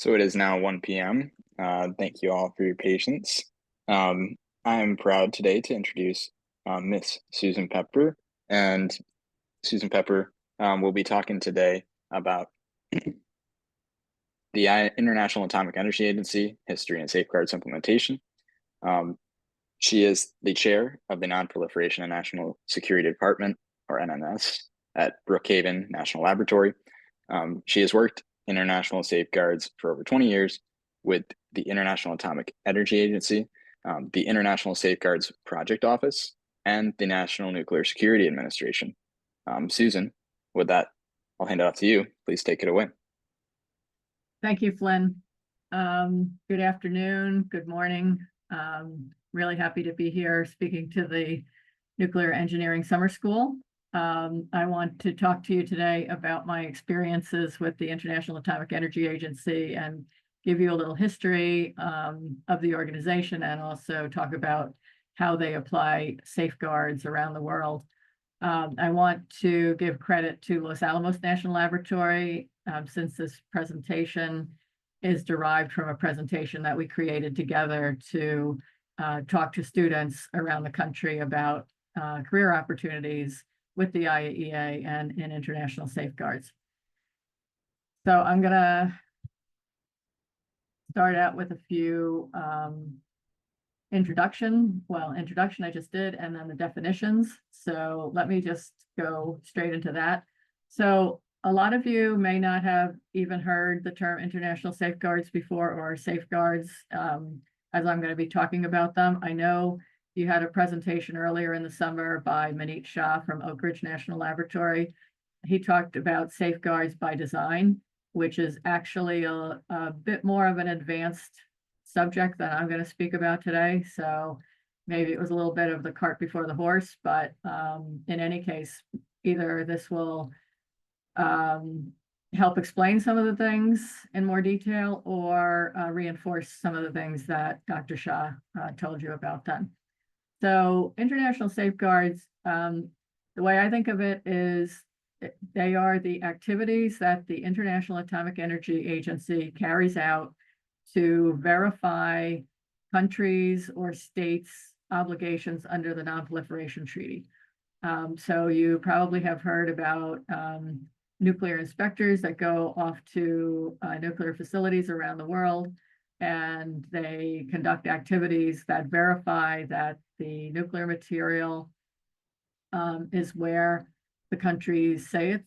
So it is now 1 p.m. Thank you all for your patience. Um, I am proud today to introduce Miss Susan Pepper. And Susan Pepper will be talking today about the International Atomic Energy Agency, History and Safeguards Implementation. Um, she is the chair of the Non-Proliferation and National Security Department, or NNS, at Brookhaven National Laboratory. She has worked international safeguards for over 20 years with the International Atomic Energy Agency, the International Safeguards Project Office, and the National Nuclear Security Administration. Susan, with that, I'll hand it off to you. Please take it away. Thank you, Flynn. Good afternoon, good morning. Really happy to be here speaking to the Nuclear Engineering Summer School. I want to talk to you today about my experiences with the International Atomic Energy Agency and give you a little history of the organization and also talk about how they apply safeguards around the world. I want to give credit to Los Alamos National Laboratory since this presentation is derived from a presentation that we created together to talk to students around the country about career opportunities with the IAEA and in international safeguards. So I'm going to start out with a few introduction I just did, and then the definitions. So let me just go straight into that. So a lot of you may not have even heard the term international safeguards before, or safeguards, as I'm going to be talking about them. I know you had a presentation earlier in the summer by Maneet Shah from Oak Ridge National Laboratory. He talked about safeguards by design, which is actually a bit more of an advanced subject that I'm going to speak about today. So maybe it was a little bit of the cart before the horse, but in any case, either this will help explain some of the things in more detail or reinforce some of the things that Dr. Shah told you about then. So international safeguards, the way I think of it is they are the activities that the International Atomic Energy Agency carries out to verify countries or states' obligations under the Non-Proliferation Treaty. So you probably have heard about nuclear inspectors that go off to nuclear facilities around the world, and they conduct activities that verify that the nuclear material is where the countries say it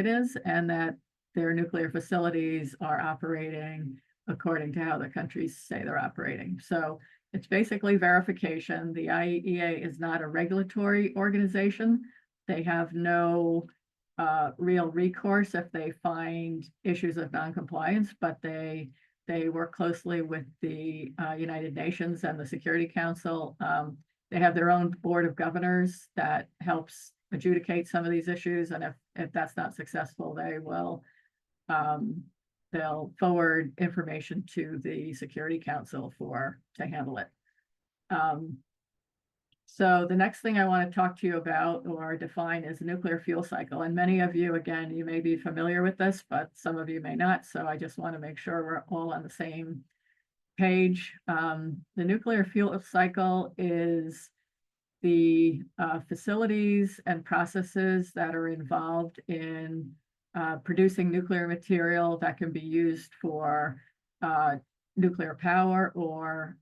is, and that their nuclear facilities are operating according to how the countries say they're operating. So it's basically verification. The IAEA is not a regulatory organization. They have no real recourse if they find issues of noncompliance, but they work closely with the United Nations and the Security Council. They have their own board of governors that helps adjudicate some of these issues, and if that's not successful, they'll forward information to the Security Council to handle it. So the next thing I want to talk to you about or define is the nuclear fuel cycle. And many of you, again, you may be familiar with this, but some of you may not. So I just want to make sure we're all on the same page. The nuclear fuel cycle is the facilities and processes that are involved in producing nuclear material that can be used for nuclear power or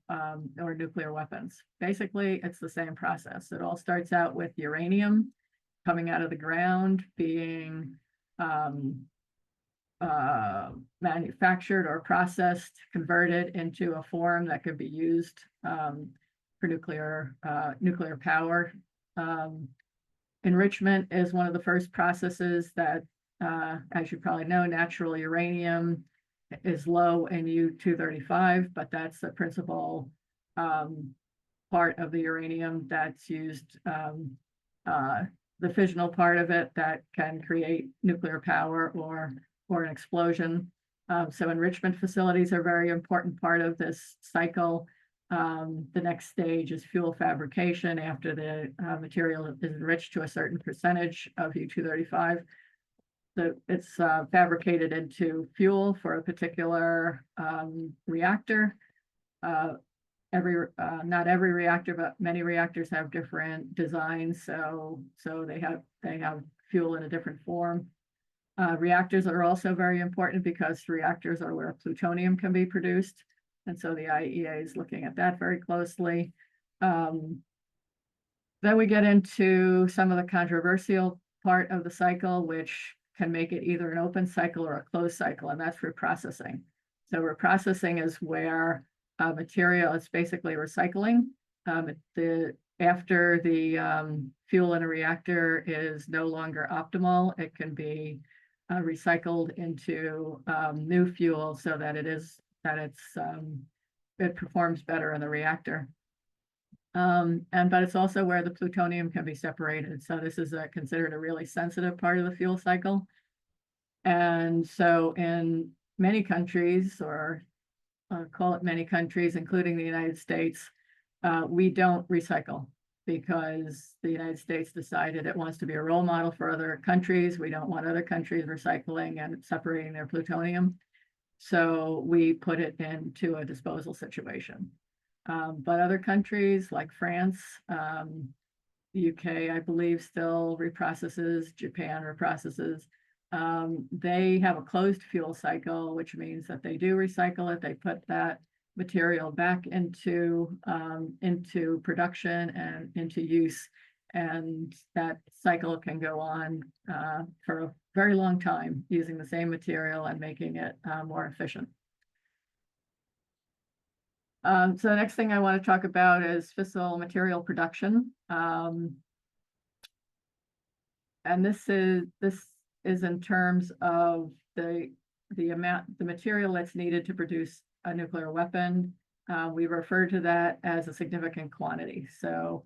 nuclear weapons. Basically, it's the same process. It all starts out with uranium coming out of the ground, being manufactured or processed, converted into a form that could be used for nuclear power. Enrichment is one of the first processes that, as you probably know, natural uranium is low in U-235, but that's the principal part of the uranium that's used, the fissional part of it that can create nuclear power or an explosion. So enrichment facilities are a very important part of this cycle. The next stage is fuel fabrication after the material is enriched to a certain percentage of U-235. it's fabricated into fuel for a particular reactor. Not every reactor, but many reactors have different designs, so they have fuel in a different form. Reactors are also very important because reactors are where plutonium can be produced, and so the IAEA is looking at that very closely. Then we get into some of the controversial part of the cycle, which can make it either an open cycle or a closed cycle, and that's reprocessing. So reprocessing is where material, it's basically recycling. After the fuel in a reactor is no longer optimal, it can be recycled into new fuel so that it performs better in the reactor. But it's also where the plutonium can be separated. So this is considered a really sensitive part of the fuel cycle. And so in many countries, or call it many countries, including the United States, we don't recycle because the United States decided it wants to be a role model for other countries. We don't want other countries recycling and separating their plutonium. So we put it into a disposal situation. But other countries like France, UK, I believe, still reprocesses, Japan reprocesses. They have a closed fuel cycle, which means that they do recycle it. They put that material back into production and into use. And that cycle can go on for a very long time using the same material and making it more efficient. So the next thing I want to talk about is fissile material production. And this is in terms of the material that's needed to produce a nuclear weapon. We refer to that as a significant quantity. So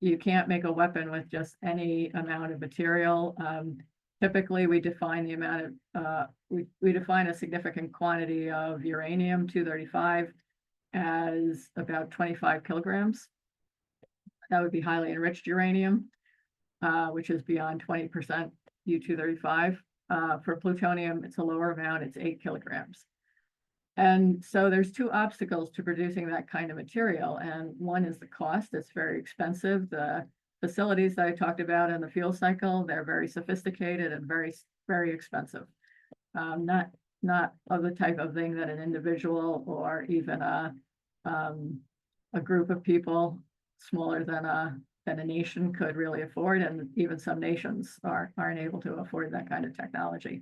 you can't make a weapon with just any amount of material. Typically, we define the amount of, we define a significant quantity of uranium-235 as about 25 kilograms. That would be highly enriched uranium, which is beyond 20% U-235. For plutonium, it's a lower amount, it's 8 kilograms. And so there's two obstacles to producing that kind of material. And one is the cost. It's very expensive. The facilities that I talked about in the fuel cycle, they're very sophisticated and very, very expensive. Not of the type of thing that an individual or even a group of people smaller than a nation could really afford, and even some nations aren't able to afford that kind of technology.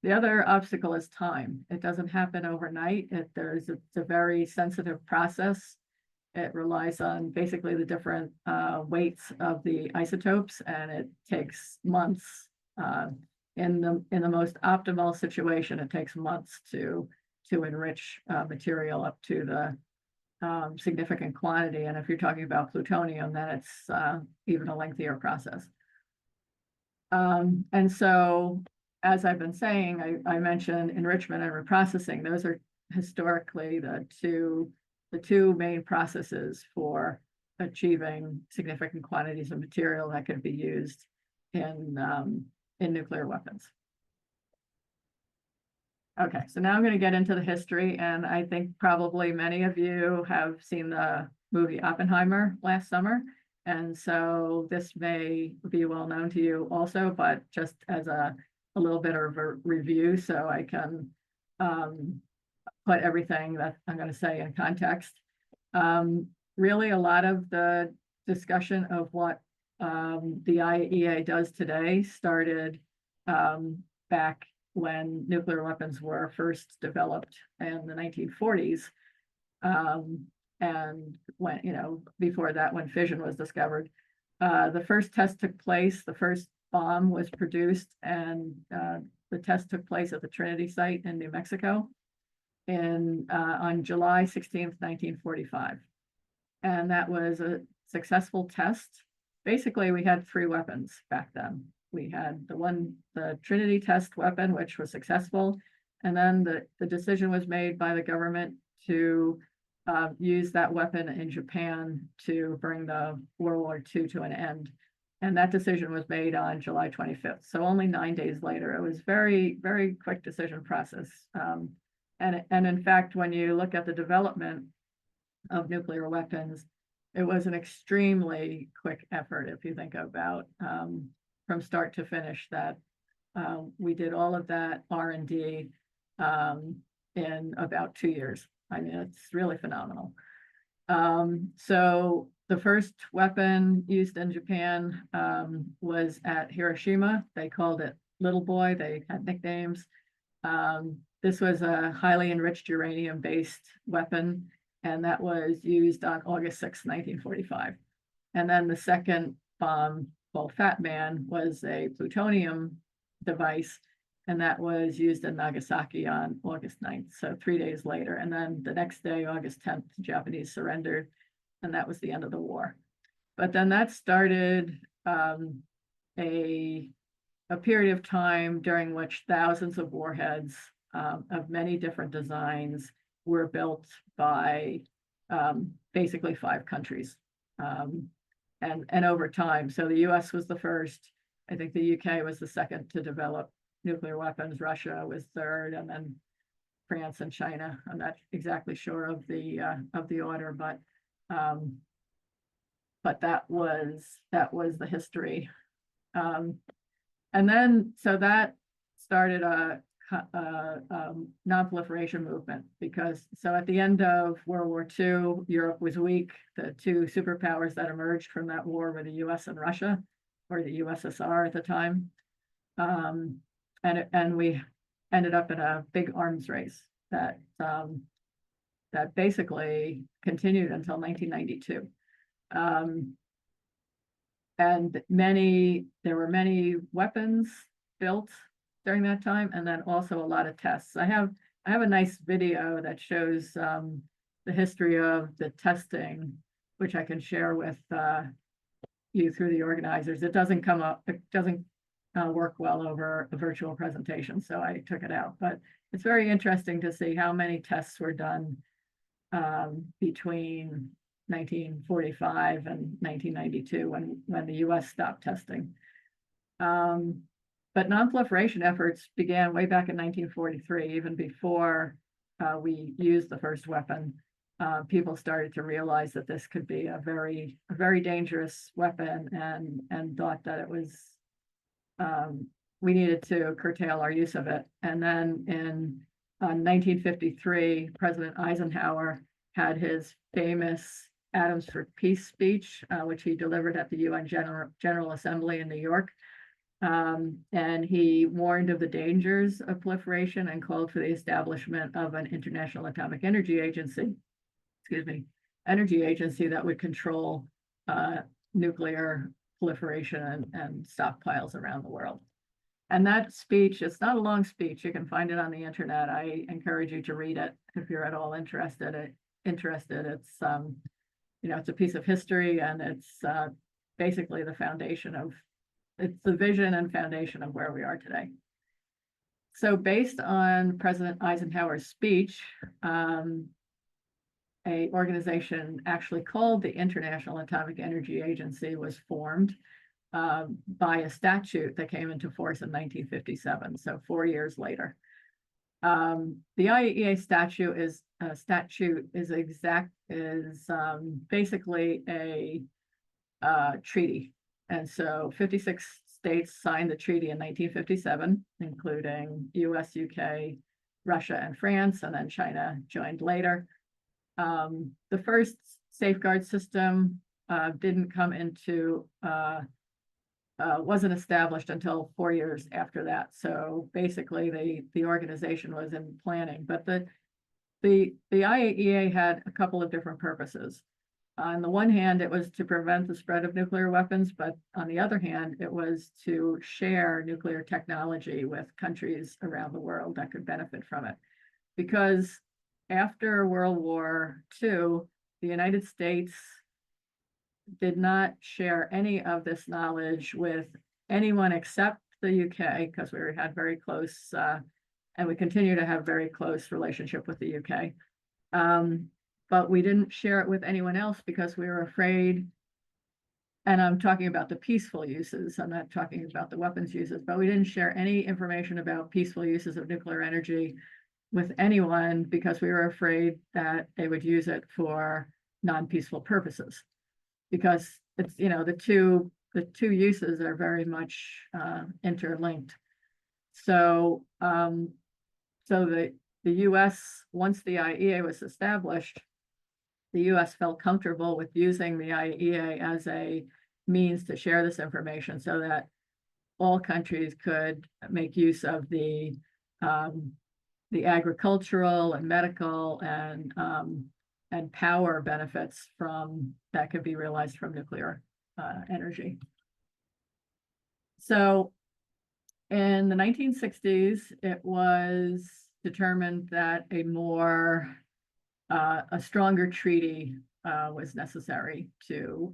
The other obstacle is time. It doesn't happen overnight. It's a very sensitive process. It relies on basically the different weights of the isotopes, and it takes months. In the most optimal situation, it takes months to enrich material up to the significant quantity. And if you're talking about plutonium, then it's even a lengthier process. And so, as I've been saying, I mentioned enrichment and reprocessing. Those are historically the two main processes for achieving significant quantities of material that could be used in nuclear weapons. Okay, so now I'm going to get into the history, and I think probably many of you have seen the movie Oppenheimer last summer, and so this may be well known to you also, but just as a little bit of a review so I can put everything that I'm going to say in context. Really, a lot of the discussion of what the IAEA does today started back when nuclear weapons were first developed in the 1940s. And when, before that, when fission was discovered. The first test took place, the first bomb was produced, and the test took place at the Trinity site in New Mexico on July 16th, 1945. And that was a successful test. Basically, we had three weapons back then. We had the Trinity test weapon, which was successful. And then the decision was made by the government to use that weapon in Japan to bring the World War II to an end. And that decision was made on July 25th. So only 9 days later. It was very, very quick decision process. And in fact, when you look at the development of nuclear weapons, it was an extremely quick effort. If you think about from start to finish, that we did all of that R&D in about 2 years. I mean, it's really phenomenal. So the first weapon used in Japan was at Hiroshima. They called it Little Boy. They had nicknames. This was a highly enriched uranium-based weapon, and that was used on August 6, 1945. And then the second bomb, called Fat Man, was a plutonium device, and that was used in Nagasaki on August 9th, so 3 days later. And then the next day, August 10th, the Japanese surrendered, and that was the end of the war. But then that started a period of time during which thousands of warheads of many different designs were built by basically 5 countries. And over time, so the US was the first. I think the UK was the second to develop nuclear weapons. Russia was third, and then France and China. I'm not exactly sure of the order, but that was the history. And then so that started a non-proliferation movement, because so at the end of World War II, Europe was weak. The 2 superpowers that emerged from that war were the US and Russia, or the USSR at the time. And we ended up in a big arms race that basically continued until 1992. And there were many weapons built during that time, and then also a lot of tests. I have a nice video that shows the history of the testing, which I can share with you through the organizers. It doesn't work well over a virtual presentation, so I took it out. But it's very interesting to see how many tests were done between 1945 and 1992, when the US stopped testing. But non-proliferation efforts began way back in 1943, even before we used the first weapon. People started to realize that this could be a very dangerous weapon, and thought that it was we needed to curtail our use of it. And then in 1953, President Eisenhower had his famous Atoms for Peace speech, which he delivered at the UN General Assembly in New York. And he warned of the dangers of proliferation and called for the establishment of an International Atomic Energy Agency, that would control nuclear proliferation and stockpiles around the world. And that speech, it's not a long speech. You can find it on the internet. I encourage you to read it if you're at all interested. It's it's a piece of history, and it's basically it's the vision and foundation of where we are today. So based on President Eisenhower's speech, an organization actually called the International Atomic Energy Agency was formed by a statute that came into force in 1957, so 4 years later. The IAEA statute is basically a treaty. And so 56 states signed the treaty in 1957, including US, UK, Russia, and France, and then China joined later. The first safeguard system wasn't established until 4 years after that. So basically the organization was in planning, but the IAEA had a couple of different purposes. On the one hand, it was to prevent the spread of nuclear weapons, but on the other hand, it was to share nuclear technology with countries around the world that could benefit from it. Because after World War II, the United States did not share any of this knowledge with anyone except the UK, because we had very close, and we continue to have very close relationship with the UK. But we didn't share it with anyone else because we were afraid And I'm talking about the peaceful uses. I'm not talking about the weapons uses, but we didn't share any information about peaceful uses of nuclear energy with anyone because we were afraid that they would use it for non-peaceful purposes. Because it's, the two uses are very much interlinked. So the US, once the IEA was established, the US felt comfortable with using the IEA as a means to share this information so that all countries could make use of the agricultural and medical and power benefits that could be realized from nuclear energy. So in the 1960s, it was determined that a stronger treaty was necessary to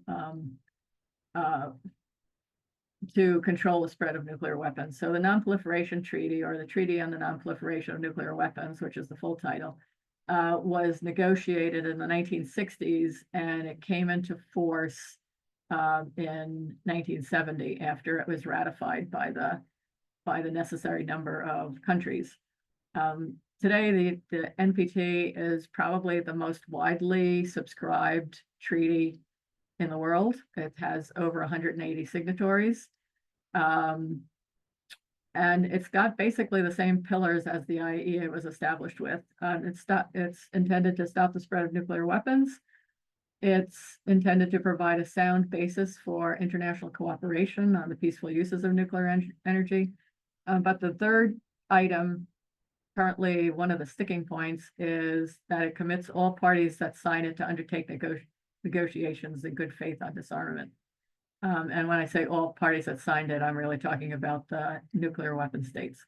control the spread of nuclear weapons. So the Non-Proliferation Treaty, or the Treaty on the Non-Proliferation of Nuclear Weapons, which is the full title, was negotiated in the 1960s, and it came into force in 1970 after it was ratified by the necessary number of countries. Today, the NPT is probably the most widely subscribed treaty in the world. It has over 180 signatories. And it's got basically the same pillars as the IAEA was established with. It's intended to stop the spread of nuclear weapons. It's intended to provide a sound basis for international cooperation on the peaceful uses of nuclear energy. But the third item, currently one of the sticking points, is that it commits all parties that sign it to undertake negotiations in good faith on disarmament. And when I say all parties that signed it, I'm really talking about the nuclear weapon states.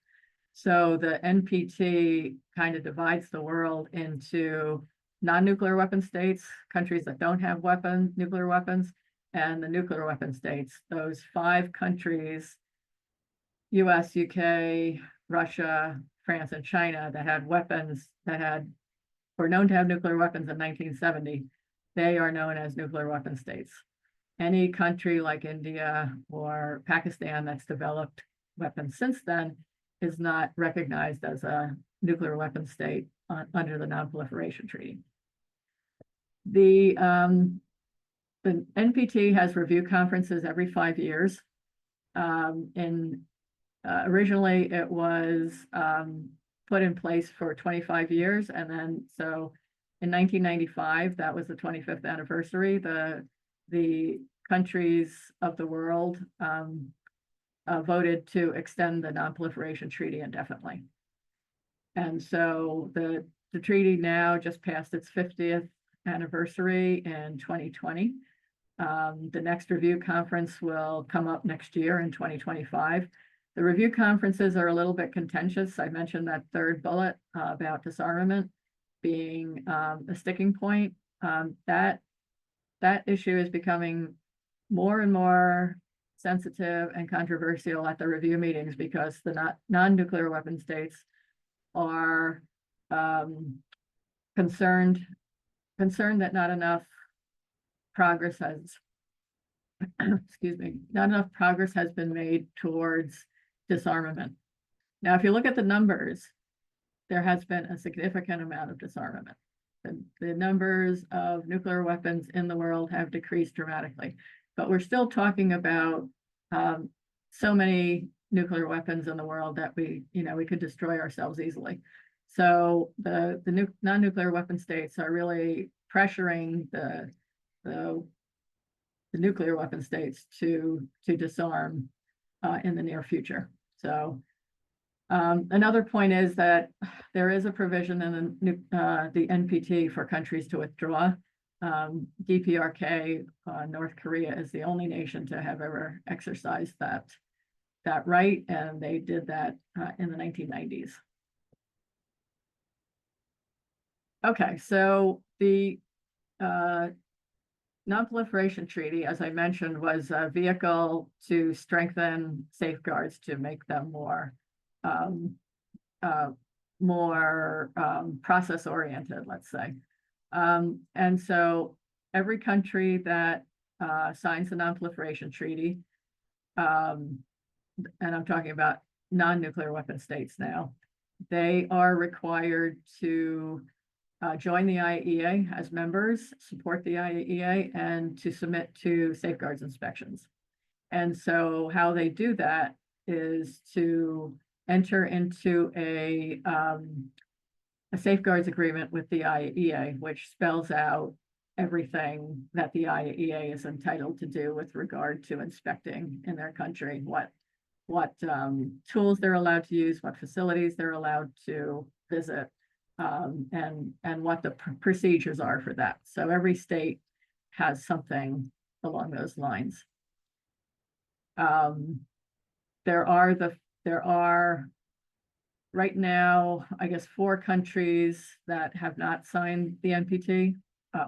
So the NPT kind of divides the world into non-nuclear weapon states, countries that don't have nuclear weapons, and the nuclear weapon states. Those 5 countries, US, UK, Russia, France, and China, that had weapons were known to have nuclear weapons in 1970, they are known as nuclear weapon states. Any country like India or Pakistan that's developed weapons since then is not recognized as a nuclear weapon state under the Non-Proliferation Treaty. The NPT has review conferences every 5 years. Originally, it was put in place for 25 years, and then so in 1995, that was the 25th anniversary. The countries of the world voted to extend the Non-Proliferation Treaty indefinitely. And so the treaty now just passed its 50th anniversary in 2020. The next review conference will come up next year in 2025. The review conferences are a little bit contentious. I mentioned that third bullet about disarmament being a sticking point. That issue is becoming more and more sensitive and controversial at the review meetings because the non-nuclear weapon states are concerned that not enough progress has not enough progress has been made towards disarmament. Now, if you look at the numbers, there has been a significant amount of disarmament. The numbers of nuclear weapons in the world have decreased dramatically, but we're still talking about so many nuclear weapons in the world that we could destroy ourselves easily. So the non-nuclear weapon states are really pressuring the nuclear weapon states to disarm in the near future. So another point is that there is a provision in the NPT for countries to withdraw. DPRK, North Korea, is the only nation to have ever exercised that right, and they did that in the 1990s. Okay, so the Non-Proliferation Treaty, as I mentioned, was a vehicle to strengthen safeguards to make them more process oriented, let's say. And so every country that signs the Non-Proliferation Treaty, and I'm talking about non-nuclear weapon states now, they are required to join the IAEA as members, support the IAEA, and to submit to safeguards inspections. And so how they do that is to enter into a safeguards agreement with the IAEA, which spells out everything that the IAEA is entitled to do with regard to inspecting in their country, what tools they're allowed to use, what facilities they're allowed to visit, and what the procedures are for that. So every state has something along those lines. There are right now, I guess, 4 countries that have not signed the NPT.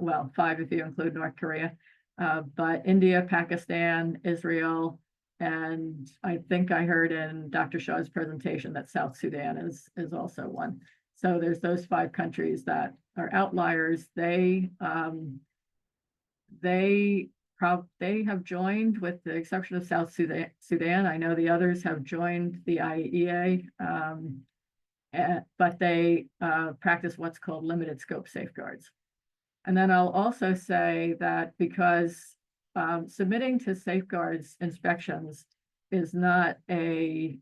Well, 5 if you include North Korea, but India, Pakistan, Israel, and I think I heard in Dr. Shah's presentation that South Sudan is also one. So there's those 5 countries that are outliers. They have joined, with the exception of South Sudan. I know the others have joined the IAEA, but they practice what's called limited scope safeguards. And then I'll also say that because submitting to safeguards inspections is not a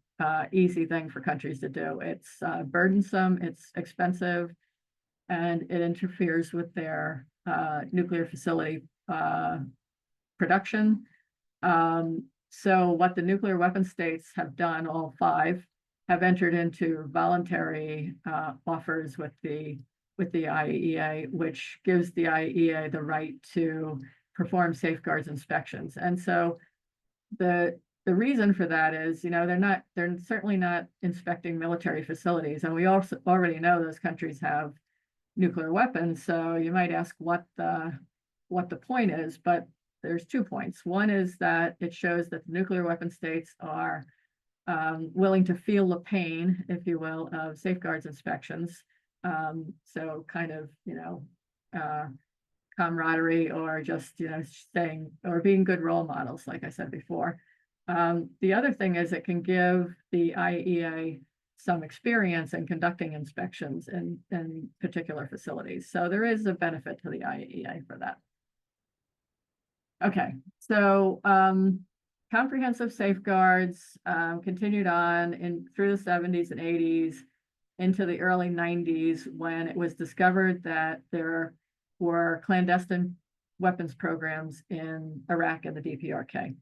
easy thing for countries to do. It's burdensome, it's expensive, and it interferes with their nuclear facility production. So what the nuclear weapon states have done, all 5, have entered into voluntary offers with the IAEA, which gives the IAEA the right to perform safeguards inspections. And so the reason for that is, they're certainly not inspecting military facilities, and we also already know those countries have nuclear weapons. So you might ask what the point is, but there's 2 points. One is that it shows that the nuclear weapon states are willing to feel the pain, if you will, of safeguards inspections. So kind of, camaraderie, or just, staying or being good role models, like I said before. The other thing is it can give the IAEA some experience in conducting inspections in particular facilities. So there is a benefit to the IAEA for that. Okay, so comprehensive safeguards continued on through the 70s and 80s into the early 90s, when it was discovered that there were clandestine weapons programs in Iraq and the DPRK.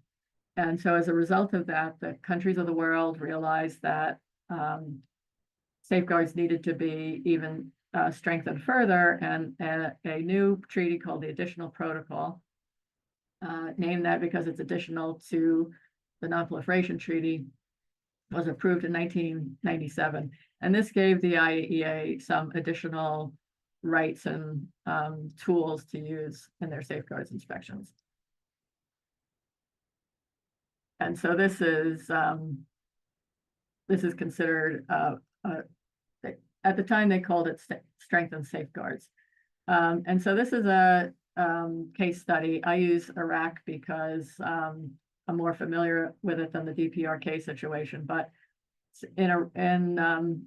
And so as a result of that, the countries of the world realized that safeguards needed to be even strengthened further, and a new treaty called the Additional Protocol, named that because it's additional to the Non-Proliferation Treaty, was approved in 1997. And this gave the IAEA some additional rights and tools to use in their safeguards inspections. And so this is considered, at the time they called it strengthened safeguards. And so this is a case study. I use Iraq because I'm more familiar with it than the DPRK situation. But in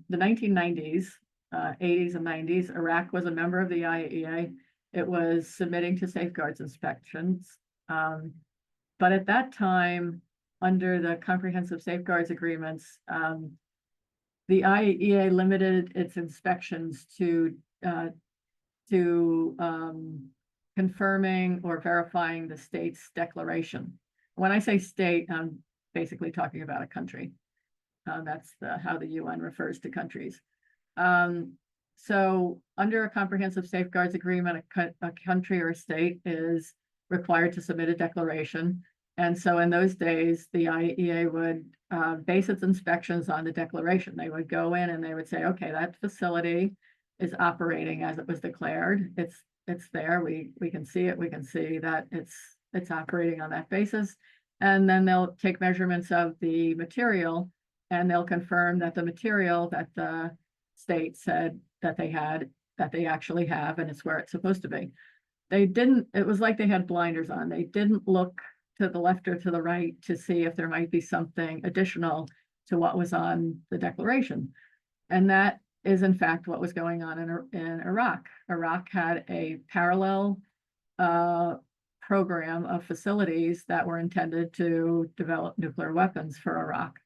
the 1990s, 80s and 90s, Iraq was a member of the IAEA. It was submitting to safeguards inspections. But at that time, under the comprehensive safeguards agreements, the IAEA limited its inspections to confirming or verifying the state's declaration. When I say state, I'm basically talking about a country. That's how the UN refers to countries. So under a comprehensive safeguards agreement, a country or a state is required to submit a declaration. And so in those days, the IAEA would base its inspections on the declaration. They would go in and they would say, okay, that facility is operating as it was declared. It's there. We can see it. We can see that it's operating on that basis. And then they'll take measurements of the material, and they'll confirm that the material that the state said that they had, that they actually have, and it's where it's supposed to be. it was like they had blinders on. They didn't look to the left or to the right to see if there might be something additional to what was on the declaration. And that is in fact what was going on in Iraq. Iraq had a parallel program of facilities that were intended to develop nuclear weapons for Iraq.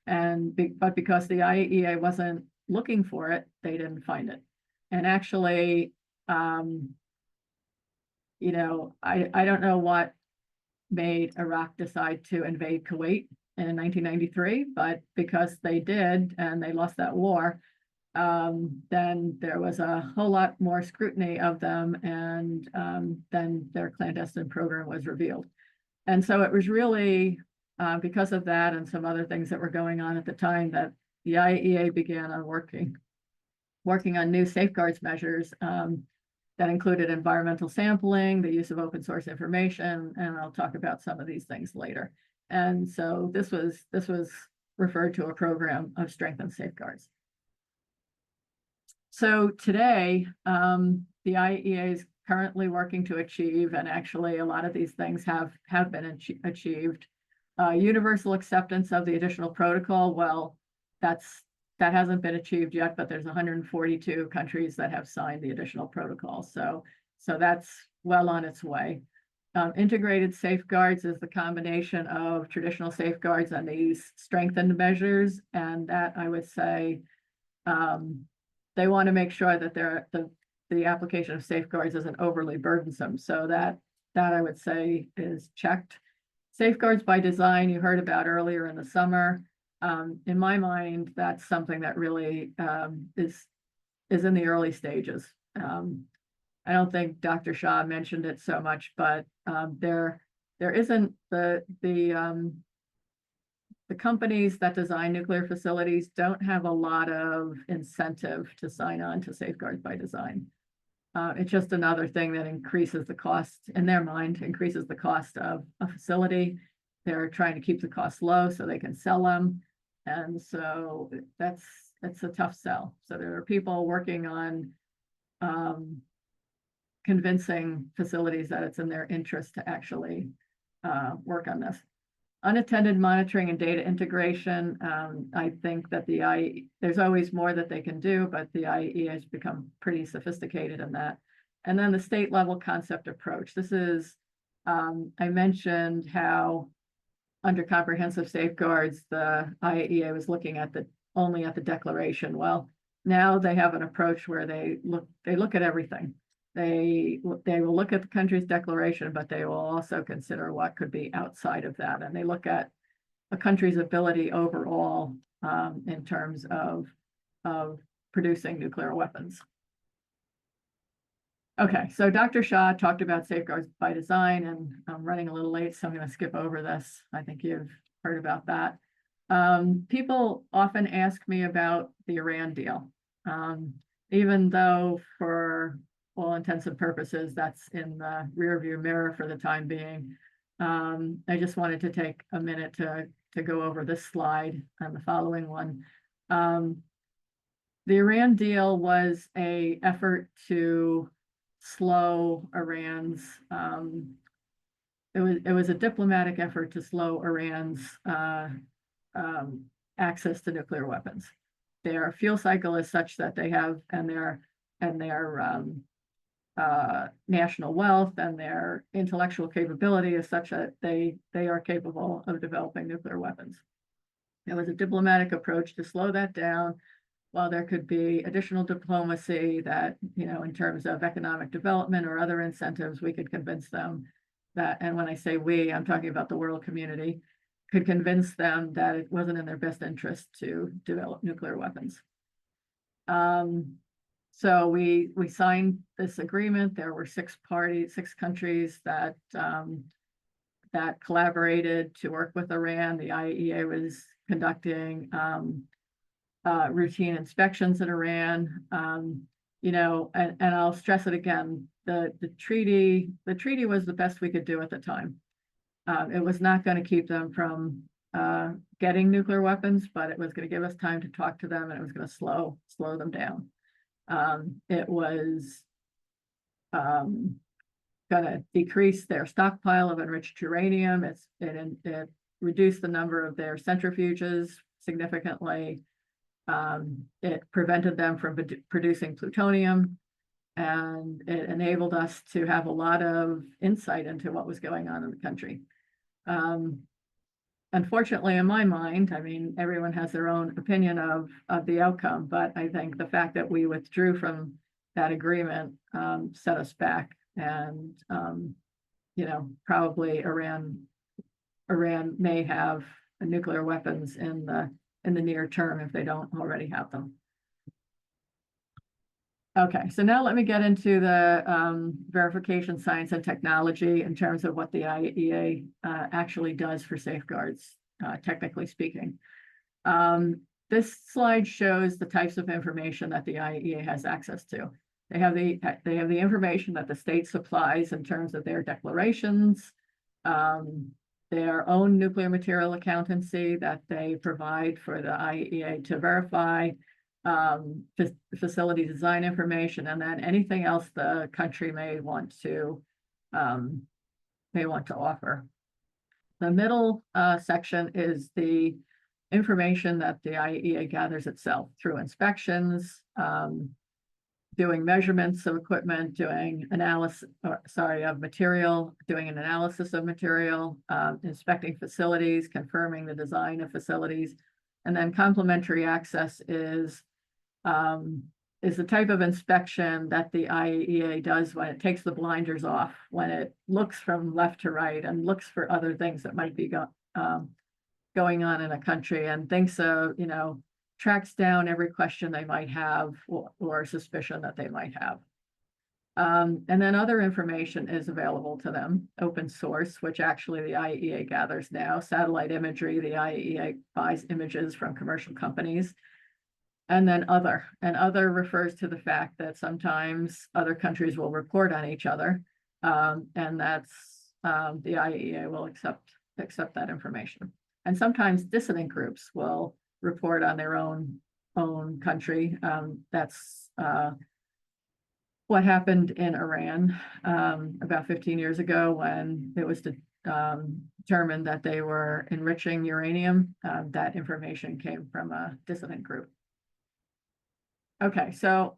But because the IAEA wasn't looking for it, they didn't find it. And actually, I don't know what made Iraq decide to invade Kuwait in 1993, but because they did and they lost that war, then there was a whole lot more scrutiny of them, and then their clandestine program was revealed. And so it was really because of that and some other things that were going on at the time that the IAEA began on working on new safeguards measures that included environmental sampling, the use of open source information, and I'll talk about some of these things later. And so this was referred to a program of strengthened safeguards. So today, the IAEA is currently working to achieve, and actually a lot of these things have been achieved, universal acceptance of the additional protocol. Well, that hasn't been achieved yet, but there's 142 countries that have signed the additional protocol. So that's well on its way. Integrated safeguards is the combination of traditional safeguards and these strengthened measures. And that, I would say, they want to make sure that the application of safeguards isn't overly burdensome. So that I would say is checked. Safeguards by design, you heard about earlier in the summer. In my mind, that's something that really is in the early stages. I don't think Dr. Shah mentioned it so much, but there isn't the companies that design nuclear facilities don't have a lot of incentive to sign on to safeguards by design. It's just another thing that increases the cost, in their mind, increases the cost of a facility. They're trying to keep the costs low so they can sell them. And so that's a tough sell. So there are people working on convincing facilities that it's in their interest to actually work on this. Unattended monitoring and data integration. I think that there's always more that they can do, but the IAEA has become pretty sophisticated in that. And then the state level concept approach. This is, I mentioned how under comprehensive safeguards, the IAEA was looking at only at the declaration. Well, now they have an approach where they look at everything. They will look at the country's declaration, but they will also consider what could be outside of that. And they look at a country's ability overall in terms of producing nuclear weapons. Okay, so Dr. Shah talked about safeguards by design, and I'm running a little late, so I'm going to skip over this. I think you've heard about that. People often ask me about the Iran deal, even though for all intents and purposes, that's in the rearview mirror for the time being. I just wanted to take a minute to go over this slide and the following one. The Iran deal was an effort to slow Iran's, it was a diplomatic effort to slow Iran's access to nuclear weapons. Their fuel cycle is such that they have, and their national wealth and their intellectual capability is such that they are capable of developing nuclear weapons. It was a diplomatic approach to slow that down, while there could be additional diplomacy that, in terms of economic development or other incentives, we could convince them that, and when I say we, I'm talking about the world community, could convince them that it wasn't in their best interest to develop nuclear weapons. So we signed this agreement. There were 6 countries that collaborated to work with Iran. The IAEA was conducting routine inspections in Iran. And I'll stress it again, the treaty was the best we could do at the time. It was not going to keep them from getting nuclear weapons, but it was going to give us time to talk to them, and it was going to slow them down. It was gonna decrease their stockpile of enriched uranium. It reduced the number of their centrifuges significantly. It prevented them from producing plutonium, and it enabled us to have a lot of insight into what was going on in the country. Unfortunately, in my mind, I mean, everyone has their own opinion of the outcome, but I think the fact that we withdrew from that agreement set us back, and probably Iran may have nuclear weapons in the near term if they don't already have them. Okay, so now let me get into the verification science and technology in terms of what the IAEA actually does for safeguards, technically speaking. This slide shows the types of information that the IAEA has access to. They have the information that the state supplies in terms of their declarations, their own nuclear material accountancy that they provide for the IAEA to verify, facility design information, and then anything else the country may want to offer. The middle section is the information that the IAEA gathers itself through inspections, doing measurements of equipment, doing analysis, of material, doing an analysis of material, inspecting facilities, confirming the design of facilities, and then complementary access is the type of inspection that the IAEA does when it takes the blinders off, when it looks from left to right and looks for other things that might be going on in a country, and thinks of, tracks down every question they might have or suspicion that they might have. And then other information is available to them, open source, which actually the IAEA gathers now, satellite imagery, the IAEA buys images from commercial companies. And then other refers to the fact that sometimes other countries will report on each other, and that's the IAEA will accept that information. And sometimes dissident groups will report on their own country. That's what happened in Iran about 15 years ago when it was determined that they were enriching uranium. That information came from a dissident group. Okay, so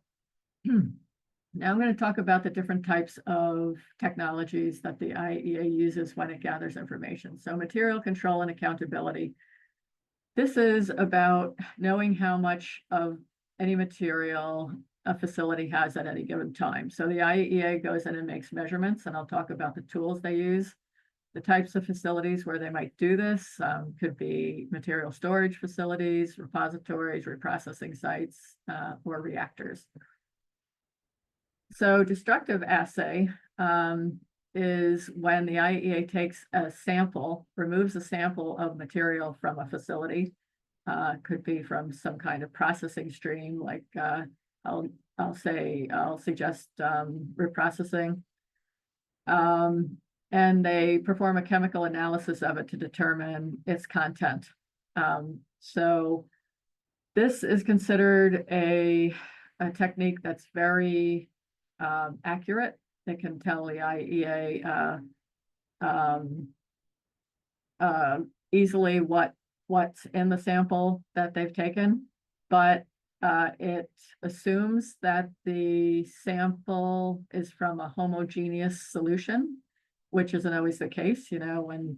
now I'm going to talk about the different types of technologies that the IAEA uses when it gathers information. So material control and accountability. This is about knowing how much of any material a facility has at any given time. So the IAEA goes in and makes measurements, and I'll talk about the tools they use. The types of facilities where they might do this could be material storage facilities, repositories, reprocessing sites, or reactors. So destructive assay is when the IAEA takes a sample, removes a sample of material from a facility. Could be from some kind of processing stream, like I'll suggest reprocessing. And they perform a chemical analysis of it to determine its content. So this is considered a technique that's very accurate. It can tell the IAEA easily what's in the sample that they've taken, but it assumes that the sample is from a homogeneous solution, which isn't always the case. When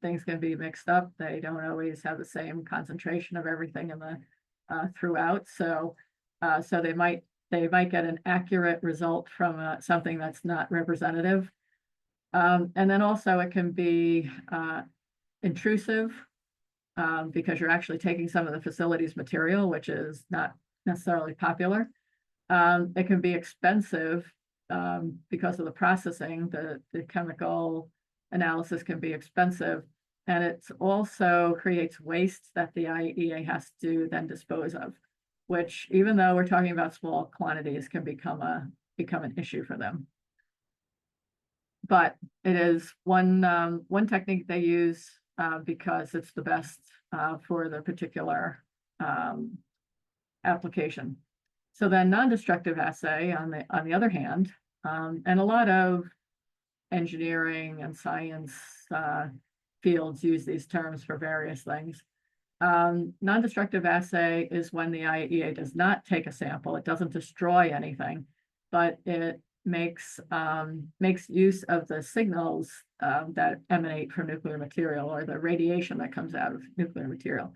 things can be mixed up, they don't always have the same concentration of everything in the throughout. So they might get an accurate result from something that's not representative. And then also it can be intrusive because you're actually taking some of the facility's material, which is not necessarily popular. It can be expensive because of the processing. The chemical analysis can be expensive, and it also creates waste that the IAEA has to then dispose of, which, even though we're talking about small quantities, can become an issue for them. But it is one technique they use because it's the best for the particular application. So then non-destructive assay, on the other hand, And a lot of engineering and science fields use these terms for various things. Non-destructive assay is when the IAEA does not take a sample. It doesn't destroy anything, but it makes use of the signals that emanate from nuclear material, or the radiation that comes out of nuclear material.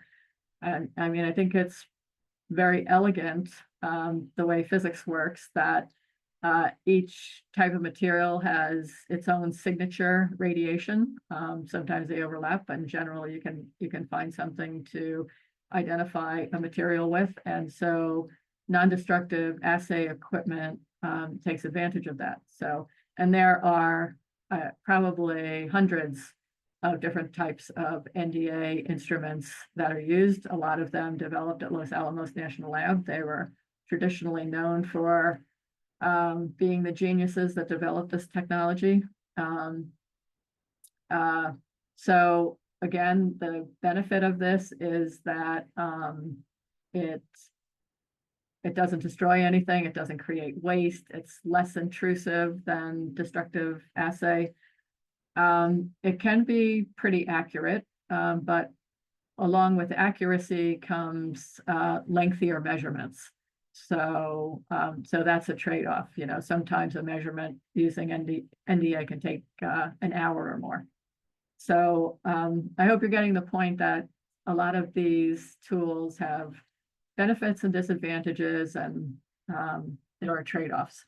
And I mean, I think it's very elegant, the way physics works, that each type of material has its own signature radiation. Sometimes they overlap, but in general, you can find something to identify a material with. And so non-destructive assay equipment takes advantage of that. So, and there are probably hundreds of different types of NDA instruments that are used. A lot of them developed at Los Alamos National Lab. They were traditionally known for being the geniuses that developed this technology. So again, the benefit of this is that it doesn't destroy anything. It doesn't create waste. It's less intrusive than destructive assay. It can be pretty accurate, but along with accuracy comes lengthier measurements. So that's a trade-off. You know, sometimes a measurement using NDA can take an hour or more. So I hope you're getting the point that a lot of these tools have benefits and disadvantages, and there are trade-offs.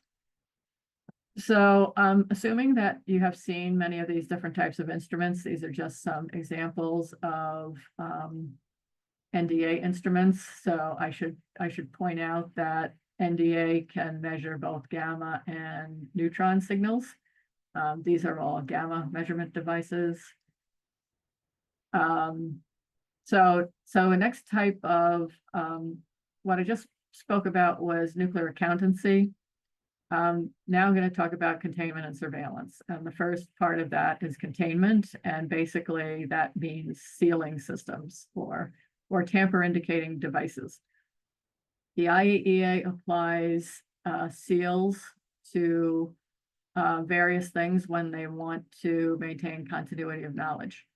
So assuming that you have seen many of these different types of instruments, these are just some examples of NDA instruments. So I should point out that NDA can measure both gamma and neutron signals. These are all gamma measurement devices. So the next type of what I just spoke about was nuclear accountancy. Now I'm going to talk about containment and surveillance. And the first part of that is containment. And basically that means sealing systems or tamper indicating devices. The IAEA applies seals to various things when they want to maintain continuity of knowledge.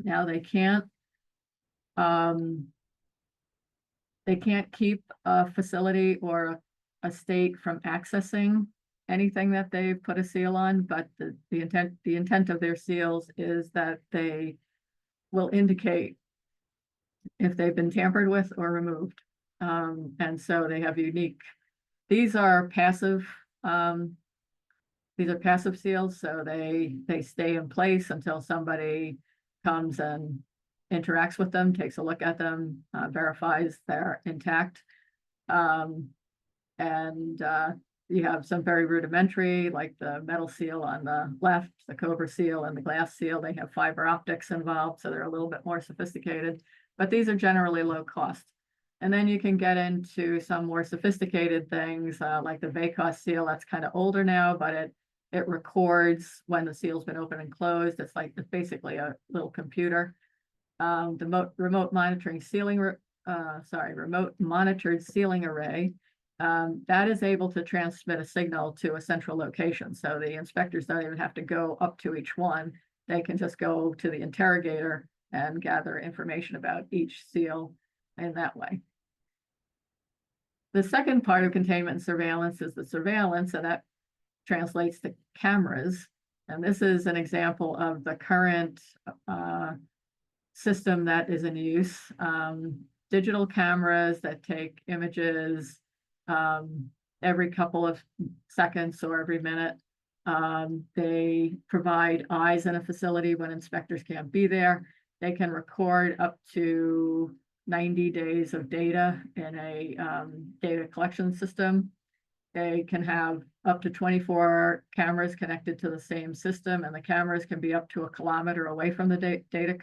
Now they can't keep a facility or a state from accessing anything that they put a seal on, but the intent of their seals is that they will indicate if they've been tampered with or removed. And so they have unique, these are passive seals, so they stay in place until somebody comes and interacts with them, takes a look at them, verifies they're intact. You have some very rudimentary, like the metal seal on the left, the Cobra seal, and the glass seal. They have fiber optics involved, so they're a little bit more sophisticated, but these are generally low cost. And then you can get into some more sophisticated things, like the VACOS seal. That's kind of older now, but it records when the seal's been opened and closed. It's basically a little computer. The remote monitored sealing array, that is able to transmit a signal to a central location. So the inspectors don't even have to go up to each one. They can just go to the interrogator and gather information about each seal in that way. The second part of containment and surveillance is the surveillance, and that translates to cameras. And this is an example of the current system that is in use. Digital cameras that take images every couple of seconds or every minute. They provide eyes in a facility when inspectors can't be there. They can record up to 90 days of data in a data collection system. They can have up to 24 cameras connected to the same system, and the cameras can be up to 1 kilometer away from the data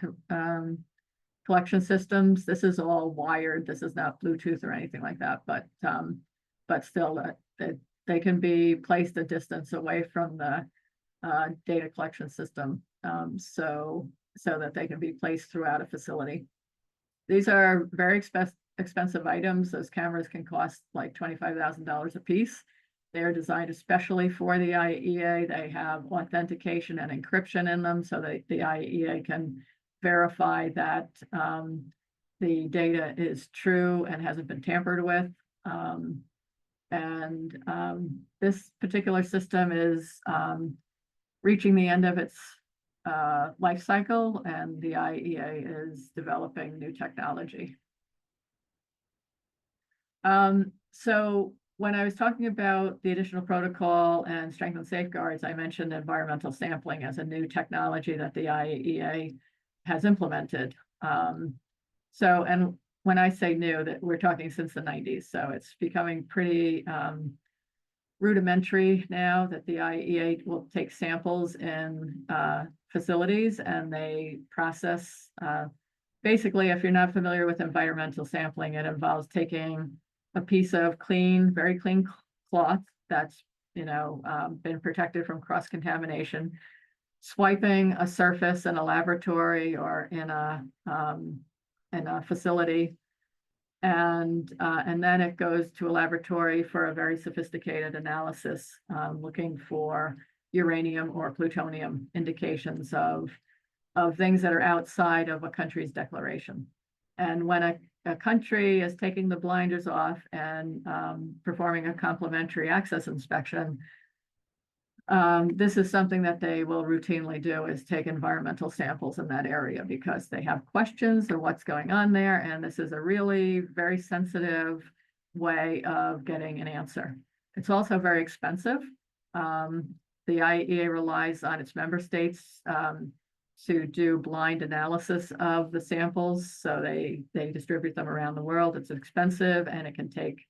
collection systems. This is all wired. This is not Bluetooth or anything like that, but still they can be placed a distance away from the data collection system, so that they can be placed throughout a facility. These are very expensive items. Those cameras can cost like $25,000 a piece. They are designed especially for the IEA. They have authentication and encryption in them so that the IEA can verify that the data is true and hasn't been tampered with. This particular system is reaching the end of its life cycle, and the IEA is developing new technology. So when I was talking about the additional protocol and strengthened safeguards, I mentioned environmental sampling as a new technology that the IEA has implemented. And when I say new, that we're talking since the 90s, so it's becoming pretty rudimentary now that the IEA will take samples in facilities and they process. Basically, if you're not familiar with environmental sampling, it involves taking a piece of very clean cloth that's been protected from cross-contamination, swiping a surface in a laboratory or in a facility, and then it goes to a laboratory for a very sophisticated analysis, looking for uranium or plutonium indications of things that are outside of a country's declaration. And when a country is taking the blinders off and performing a complementary access inspection, this is something that they will routinely do, is take environmental samples in that area because they have questions of what's going on there. And this is a really very sensitive way of getting an answer. It's also very expensive. The IAEA relies on its member states to do blind analysis of the samples. So they distribute them around the world. It's expensive and it can take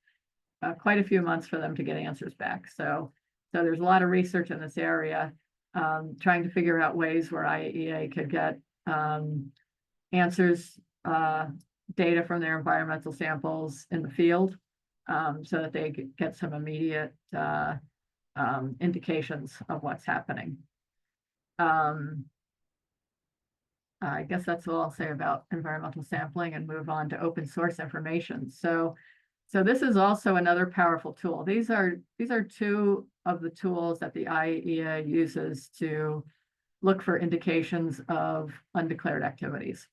quite a few months for them to get answers back. So there's a lot of research in this area, trying to figure out ways where IAEA could get answers, data from their environmental samples in the field, so that they get some immediate indications of what's happening. I guess that's all I'll say about environmental sampling, and move on to open source information. So this is also another powerful tool. These are two of the tools that the IAEA uses to look for indications of undeclared activities.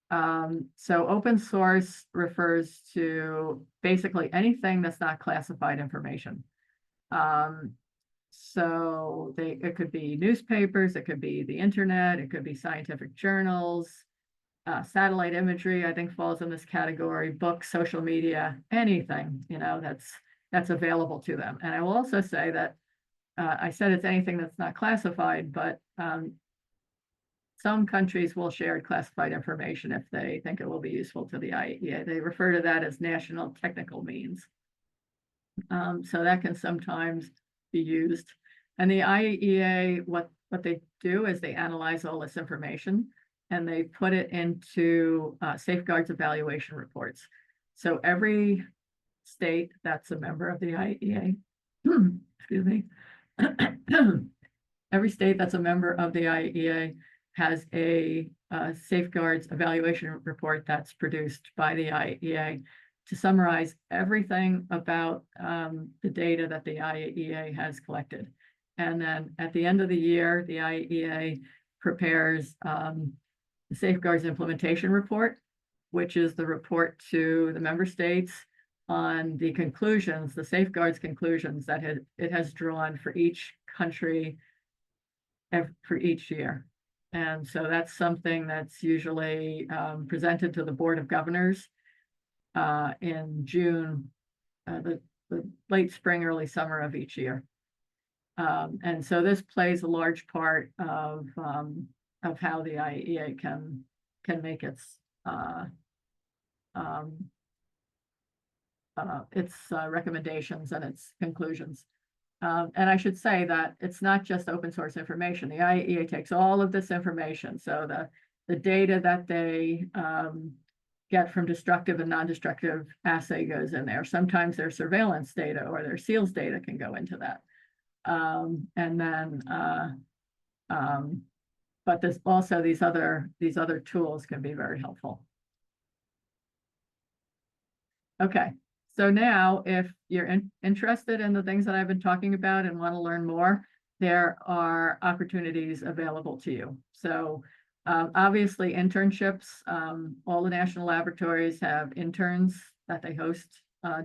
So open source refers to basically anything that's not classified information. So it could be newspapers, it could be the internet, it could be scientific journals, satellite imagery, I think falls in this category, books, social media, anything, that's available to them. And I will also say that I said it's anything that's not classified, but some countries will share classified information if they think it will be useful to the IAEA. They refer to that as national technical means. So that can sometimes be used. And the IAEA, what they do is they analyze all this information and they put it into safeguards evaluation reports. So every state that's a member of the IAEA, excuse me, every state that's a member of the IAEA has a safeguards evaluation report that's produced by the IAEA to summarize everything about the data that the IAEA has collected. And then at the end of the year, the IAEA prepares the safeguards implementation report, which is the report to the member states on the conclusions, the safeguards conclusions that it has drawn for each country for each year. And so that's something that's usually presented to the Board of Governors in June, the late spring, early summer of each year. And so this plays a large part of how the IAEA can make its recommendations and its conclusions. And I should say that it's not just open source information. The IAEA takes all of this information. So the data that they get from destructive and non-destructive assay goes in there. Sometimes their surveillance data or their SEALS data can go into that. But there's also these other tools can be very helpful. Okay, So now, if you're interested in the things that I've been talking about and want to learn more, there are opportunities available to you. So obviously internships, all the national laboratories have interns that they host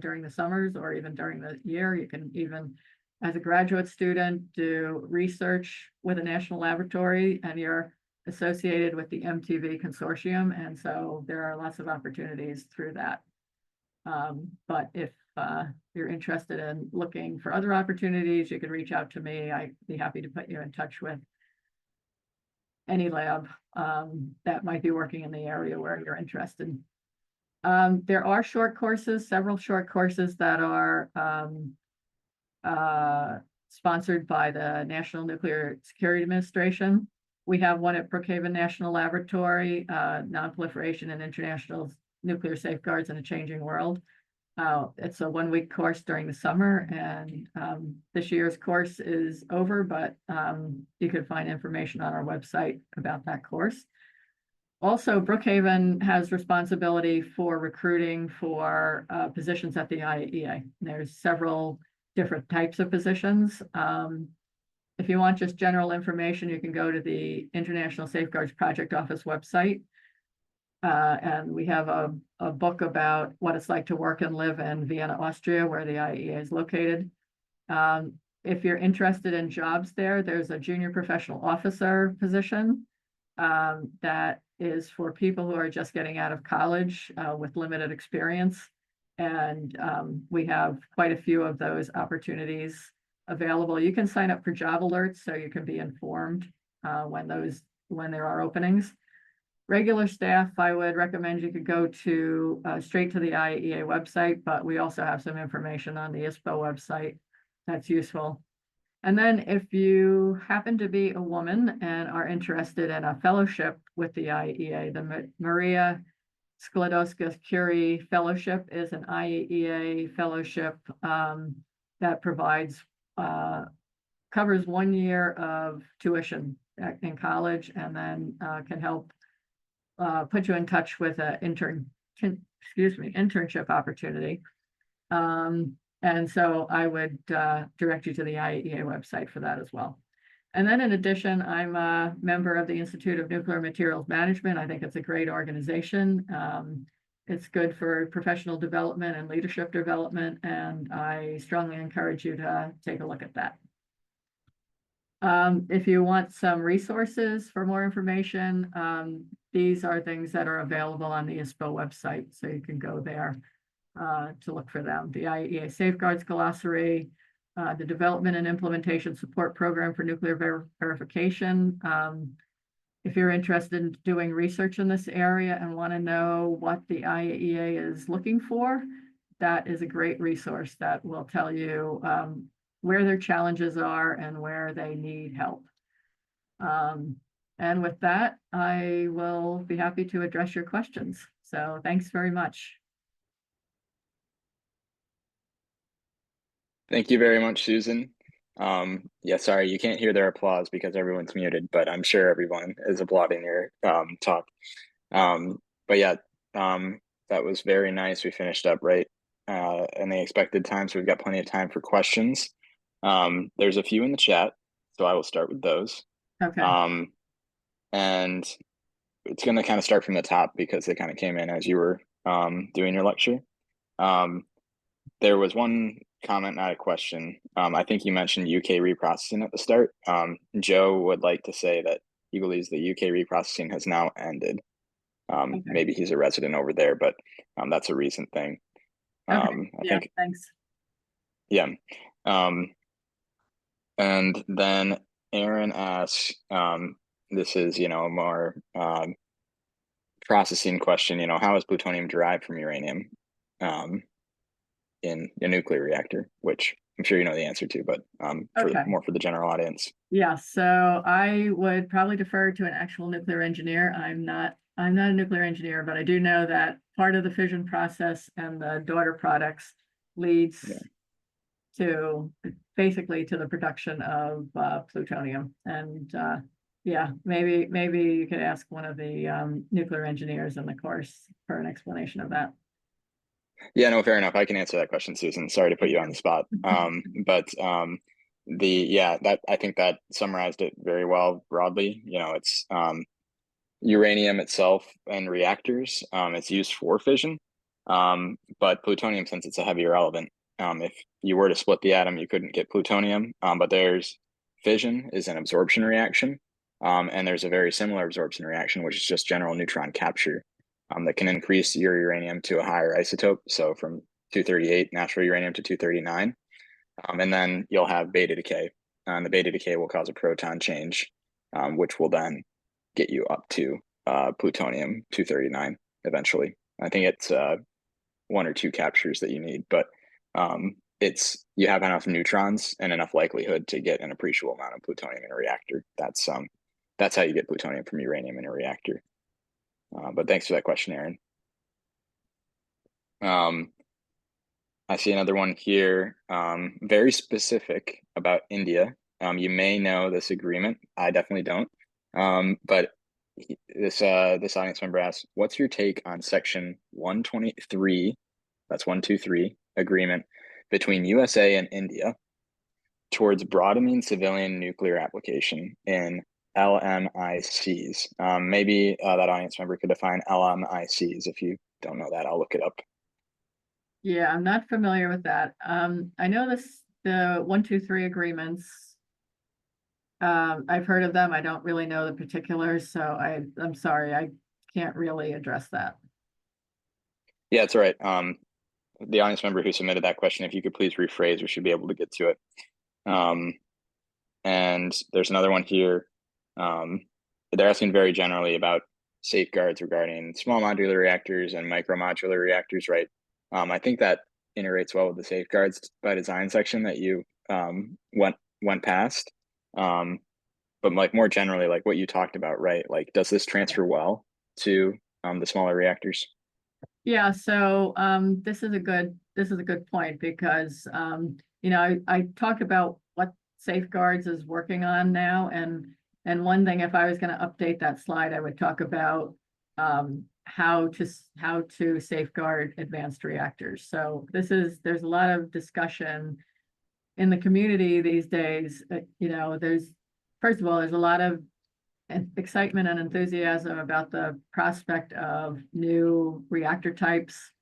during the summers or even during the year. You can even, as a graduate student, do research with a national laboratory, and you're associated with the MTV consortium. And so there are lots of opportunities through that. But if you're interested in looking for other opportunities, you can reach out to me. I'd be happy to put you in touch with any lab that might be working in the area where you're interested. There are short courses, several short courses that are sponsored by the National Nuclear Security Administration. We have one at Brookhaven National Laboratory, Non-Proliferation and International Nuclear Safeguards in a Changing World. It's a 1-week course during the summer, and this year's course is over, but you can find information on our website about that course. Also, Brookhaven has responsibility for recruiting for positions at the IAEA. There's several different types of positions. If you want just general information, you can go to the International Safeguards Project Office website. And we have a book about what it's like to work and live in Vienna, Austria, where the IAEA is located. If you're interested in jobs there, there's a junior professional officer position that is for people who are just getting out of college with limited experience. And we have quite a few of those opportunities available. You can sign up for job alerts so you can be informed when there are openings. Regular staff, I would recommend you could go to straight to the IAEA website, but we also have some information on the ISPO website that's useful. And then if you happen to be a woman and are interested in a fellowship with the IAEA, the Maria Sklodowska-Curie Fellowship is an IAEA fellowship that provides, covers 1 year of tuition in college, and then can help put you in touch with an internship opportunity. And so I would direct you to the IAEA website for that as well. And then in addition, I'm a member of the Institute of Nuclear Materials Management. I think it's a great organization. It's good for professional development and leadership development, and I strongly encourage you to take a look at that. If you want some resources for more information, these are things that are available on the ISPO website, so you can go there to look for them. The IAEA Safeguards Glossary, the Development and Implementation Support Program for Nuclear Verification. If you're interested in doing research in this area and want to know what the IAEA is looking for, that is a great resource that will tell you where their challenges are and where they need help. And with that, I will be happy to address your questions. So thanks very much. Thank you very much, Susan. Yeah, sorry, you can't hear their applause because everyone's muted, but I'm sure everyone is applauding your talk. But yeah, that was very nice. We finished up right in the expected time, so we've got plenty of time for questions. There's a few in the chat, so I will start with those. Okay. And it's going to kind of start from the top because they kind of came in as you were doing your lecture. There was one comment, not a question. I think you mentioned UK reprocessing at the start. Joe would like to say that he believes the UK reprocessing has now ended. Okay. Maybe he's a resident over there, but that's a recent thing. Okay. Yeah, thanks. Yeah. And then Aaron asks, this is, a more processing question, how is plutonium derived from uranium in a nuclear reactor, which I'm sure you know the answer to, but more for the general audience. Yeah, so I would probably defer to an actual nuclear engineer. I'm not a nuclear engineer, but I do know that part of the fission process and the daughter products leads to basically to the production of plutonium. And yeah, maybe you could ask one of the nuclear engineers in the course for an explanation of that. Yeah, no, fair enough. I can answer that question, Susan. Sorry to put you on the spot. But yeah, that I think that summarized it very well broadly. It's uranium itself and reactors. It's used for fission. But plutonium, since it's a heavier element, if you were to split the atom, you couldn't get plutonium. But there's fission is an absorption reaction. And there's a very similar absorption reaction, which is just general neutron capture, that can increase your uranium to a higher isotope. So from 238 natural uranium to 239. And then you'll have beta decay. And the beta decay will cause a proton change, which will then get you up to plutonium 239 eventually. I think it's one or two captures that you need, but you have enough neutrons and enough likelihood to get an appreciable amount of plutonium in a reactor. That's how you get plutonium from uranium in a reactor. But thanks for that question, Aaron. I see another one here, very specific about India. You may know this agreement. I definitely don't. But this audience member asks, "What's your take on Section 123? That's 123 agreement between USA and India towards broadening civilian nuclear application in LMICs?" Maybe that audience member could define LMICs. If you don't know that, I'll look it up. Yeah, I'm not familiar with that. I know the 123 agreements. I've heard of them. I don't really know the particulars, so I'm sorry, I can't really address that. Yeah, it's all right. The audience member who submitted that question, if you could please rephrase, we should be able to get to it. And there's another one here. They're asking very generally about safeguards regarding small modular reactors and micro modular reactors, right? I think that integrates well with the safeguards by design section that you went past. But like more generally, like what you talked about, right? Like, does this transfer well to the smaller reactors? Yeah, so this is a good point because I talked about what safeguards is working on now, and one thing, if I was going to update that slide, I would talk about how to safeguard advanced reactors. So there's a lot of discussion in the community these days. First of all, there's a lot of excitement and enthusiasm about the prospect of new reactor types.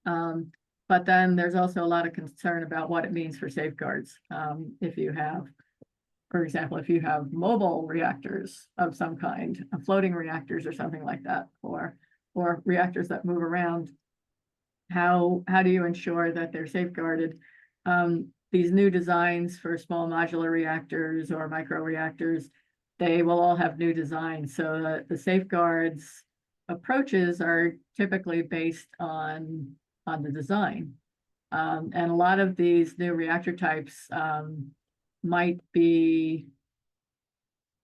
But then there's also a lot of concern about what it means for safeguards. If you have, for example, if you have mobile reactors of some kind, floating reactors or something like that, or reactors that move around, how do you ensure that they're safeguarded? These new designs for small modular reactors or micro reactors, they will all have new designs. So the safeguards approaches are typically based on the design. And a lot of these new reactor types might be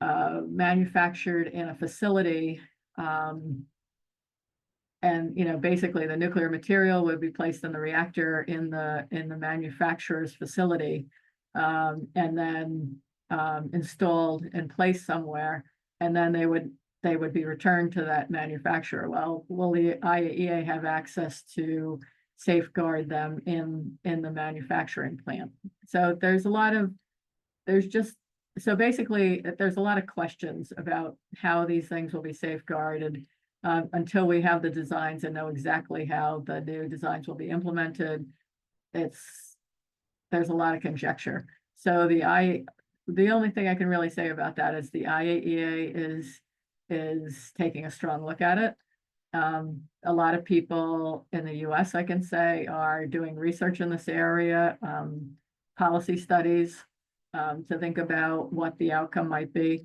manufactured in a facility. And basically the nuclear material would be placed in the reactor in the manufacturer's facility, and then installed and placed somewhere, and then they would be returned to that manufacturer. Well, will the IAEA have access to safeguard them in the manufacturing plant? So there's a lot of questions about how these things will be safeguarded. Until we have the designs and know exactly how the new designs will be implemented, there's a lot of conjecture. So the only thing I can really say about that is the IAEA is taking a strong look at it. A lot of people in the US, I can say, are doing research in this area, policy studies, to think about what the outcome might be.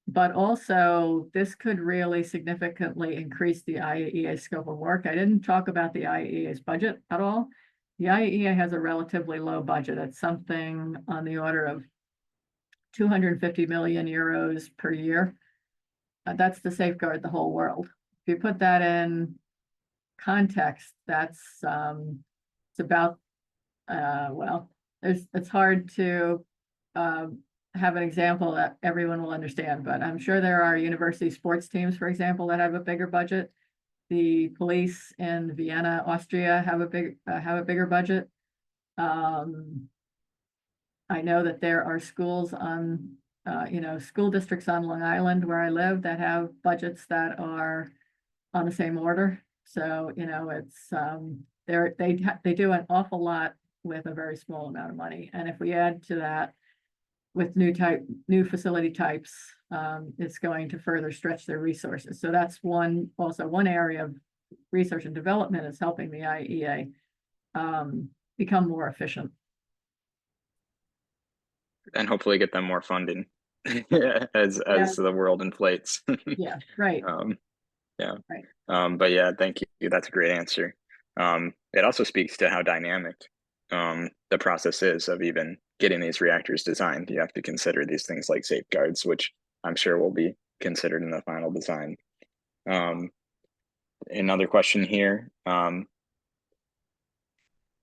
But also, this could really significantly increase the IAEA scope of work. I didn't talk about the IAEA's budget at all. The IAEA has a relatively low budget. It's something on the order of 250 million euros per year. That's to safeguard the whole world. If you put that in context, that's it's about it's hard to have an example that everyone will understand, but I'm sure there are university sports teams, for example, that have a bigger budget. the police in Vienna, Austria have a bigger budget. I know that there are schools on, school districts on Long Island where I live that have budgets that are on the same order. So, it's, they do an awful lot with a very small amount of money. And if we add to that with new facility types, it's going to further stretch their resources. So that's one area of research and development is helping the IEA become more efficient. And hopefully get them more funding as the world inflates. Yeah, right. Yeah. Right. But yeah, thank you. That's a great answer. It also speaks to how dynamic the process is of even getting these reactors designed. You have to consider these things like safeguards, which I'm sure will be considered in the final design. Another question here.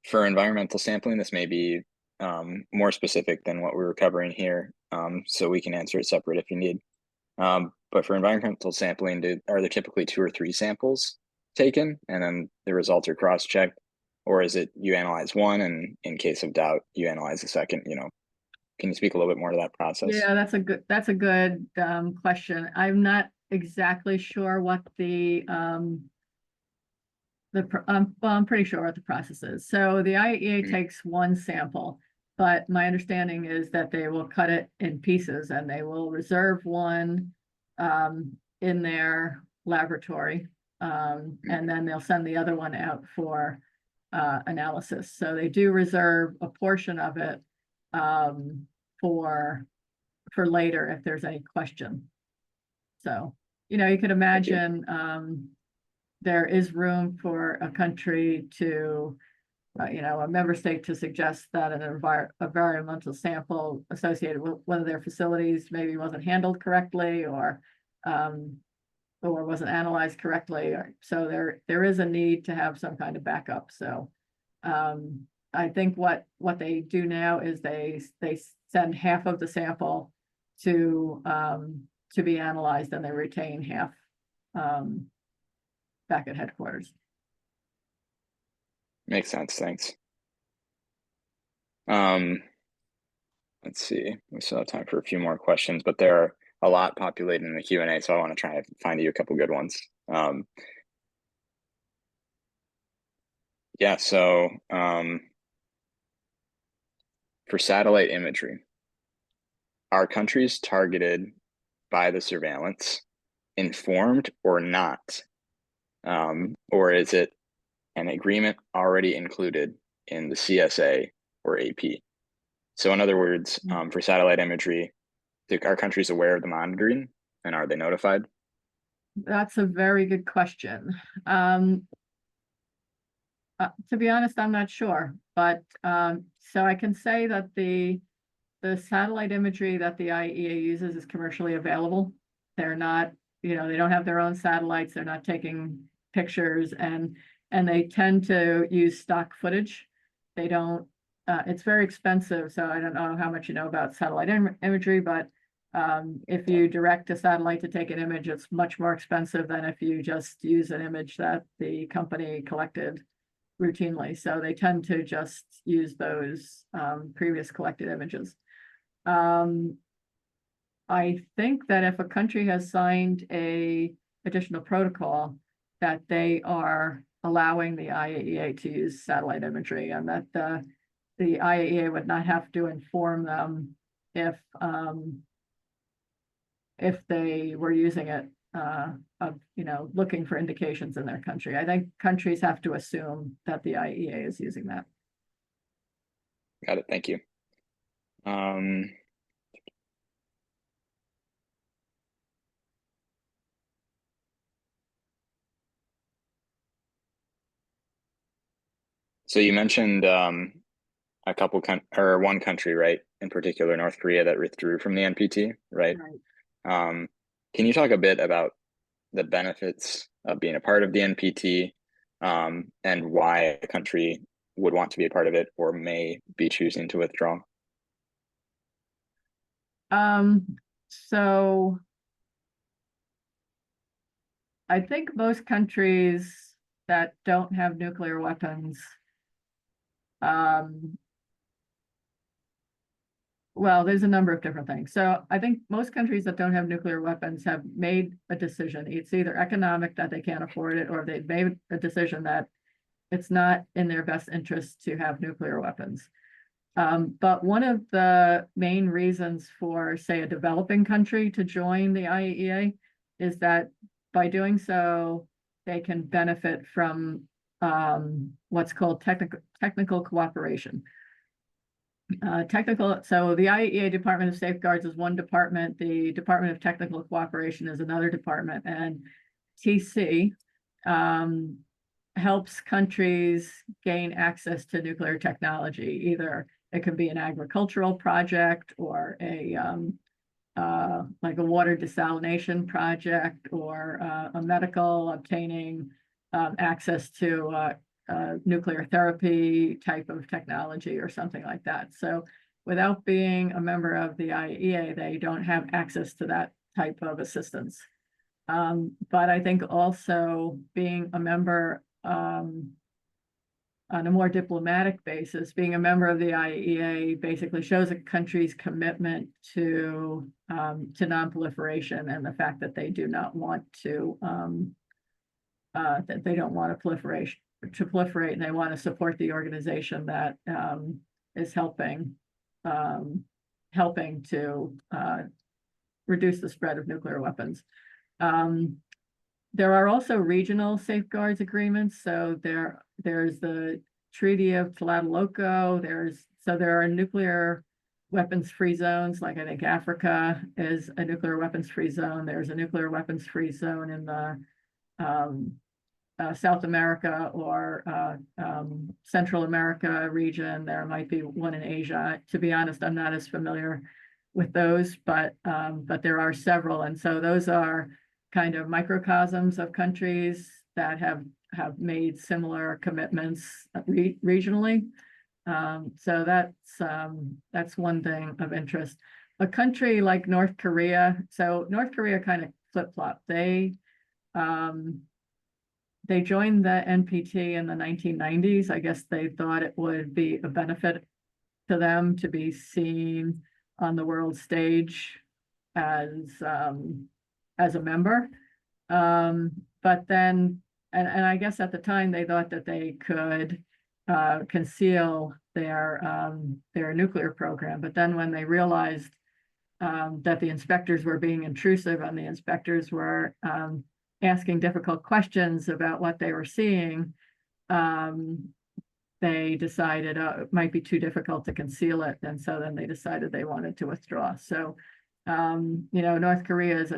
For environmental sampling, this may be more specific than what we were covering here, so we can answer it separate if you need. But for environmental sampling, are there typically 2 or 3 samples taken and then the results are cross-checked? Or is it you analyze one and in case of doubt, you analyze the second? Can you speak a little bit more to that process? Yeah, that's a good question. I'm not exactly sure what I'm pretty sure what the process is. So the IEA takes one sample, but my understanding is that they will cut it in pieces and they will reserve one in their laboratory, and then they'll send the other one out for analysis. So they do reserve a portion of it for later if there's any question. So, you could imagine there is room for a country to, a member state to suggest that an environmental sample associated with one of their facilities maybe wasn't handled correctly or wasn't analyzed correctly. So there is a need to have some kind of backup. So I think what they do now is they send half of the sample to be analyzed and they retain half back at headquarters. Makes sense. Thanks. Let's see. We still have time for a few more questions, but there are a lot populated in the Q&A, so I want to try and find you a couple good ones. Yeah, so for satellite imagery, are countries targeted by the surveillance informed or not? Or is it an agreement already included in the CSA or AP? So in other words, for satellite imagery, are countries aware of the monitoring and are they notified? That's a very good question. To be honest, I'm not sure, but so I can say that the satellite imagery that the IEA uses is commercially available. They're not, they don't have their own satellites. They're not taking pictures and they tend to use stock footage. They don't, it's very expensive. So I don't know how much you know about satellite imagery, but if you direct a satellite to take an image, it's much more expensive than if you just use an image that the company collected routinely. So they tend to just use those previous collected images. I think that if a country has signed a additional protocol, that they are allowing the IAEA to use satellite imagery, and that the IAEA would not have to inform them if they were using it looking for indications in their country. I think countries have to assume that the IAEA is using that. Got it. Thank you. So you mentioned a couple or one country, right? In particular, North Korea, that withdrew from the NPT, right? Can you talk a bit about the benefits of being a part of the NPT and why a country would want to be a part of it or may be choosing to withdraw? So I think most countries that don't have nuclear weapons, well, there's a number of different things. So I think most countries that don't have nuclear weapons have made a decision. It's either economic, that they can't afford it, or they've made a decision that it's not in their best interest to have nuclear weapons. But one of the main reasons for, say, a developing country to join the IAEA is that by doing so, they can benefit from what's called technical cooperation. So the IAEA Department of Safeguards is one department, the Department of Technical Cooperation is another department, and TC helps countries gain access to nuclear technology. Either it can be an agricultural project, or a like a water desalination project, or a medical, obtaining access to nuclear therapy type of technology or something like that. So without being a member of the IAEA, they don't have access to that type of assistance. But I think also being a member on a more diplomatic basis, being a member of the IAEA basically shows a country's commitment to non-proliferation, and the fact that they do not want to that they don't want to proliferate, and they want to support the organization that is helping to reduce the spread of nuclear weapons. There are also regional safeguards agreements. So there's the Treaty of Tlatelolco. There are nuclear weapons-free zones, like I think Africa is a nuclear weapons-free zone. There's a nuclear weapons-free zone in the South America or Central America region. There might be one in Asia. To be honest, I'm not as familiar with those, but there are several. And so those are kind of microcosms of countries that have made similar commitments regionally. So that's one thing of interest. A country like North Korea. So North Korea kind of flip-flopped. They joined the NPT in the 1990s. I guess they thought it would be a benefit to them to be seen on the world stage as a member. But then, and I guess at the time they thought that they could conceal their nuclear program. But then when they realized that the inspectors were being intrusive, and the inspectors were asking difficult questions about what they were seeing, they decided it might be too difficult to conceal it. And so then they decided they wanted to withdraw. So, North Korea is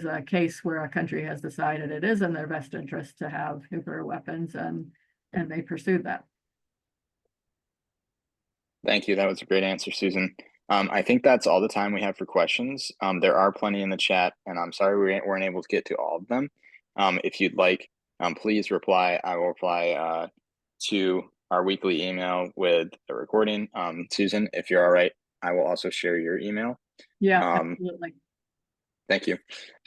a case where a country has decided it is in their best interest to have nuclear weapons, and they pursued that. Thank you. That was a great answer, Susan. I think that's all the time we have for questions. There are plenty in the chat, and I'm sorry we weren't able to get to all of them. If you'd like, please reply. I will reply to our weekly email with the recording. Susan, if you're all right, I will also share your email. Yeah, absolutely. Thank you.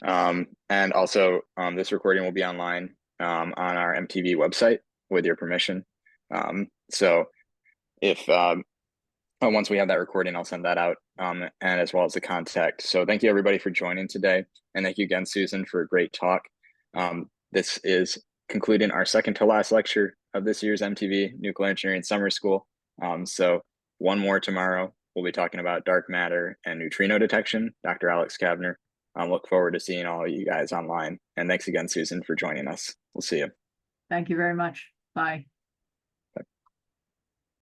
And also, this recording will be online on our MTV website with your permission. So if once we have that recording, I'll send that out, and as well as the contact. So thank you everybody for joining today. And thank you again, Susan, for a great talk. This is concluding our second to last lecture of this year's MTV Nuclear Engineering Summer School. So one more tomorrow. We'll be talking about dark matter and neutrino detection. Dr. Alex Kavner. Look forward to seeing all of you guys online. And thanks again, Susan, for joining us. We'll see you. Thank you very much. Bye.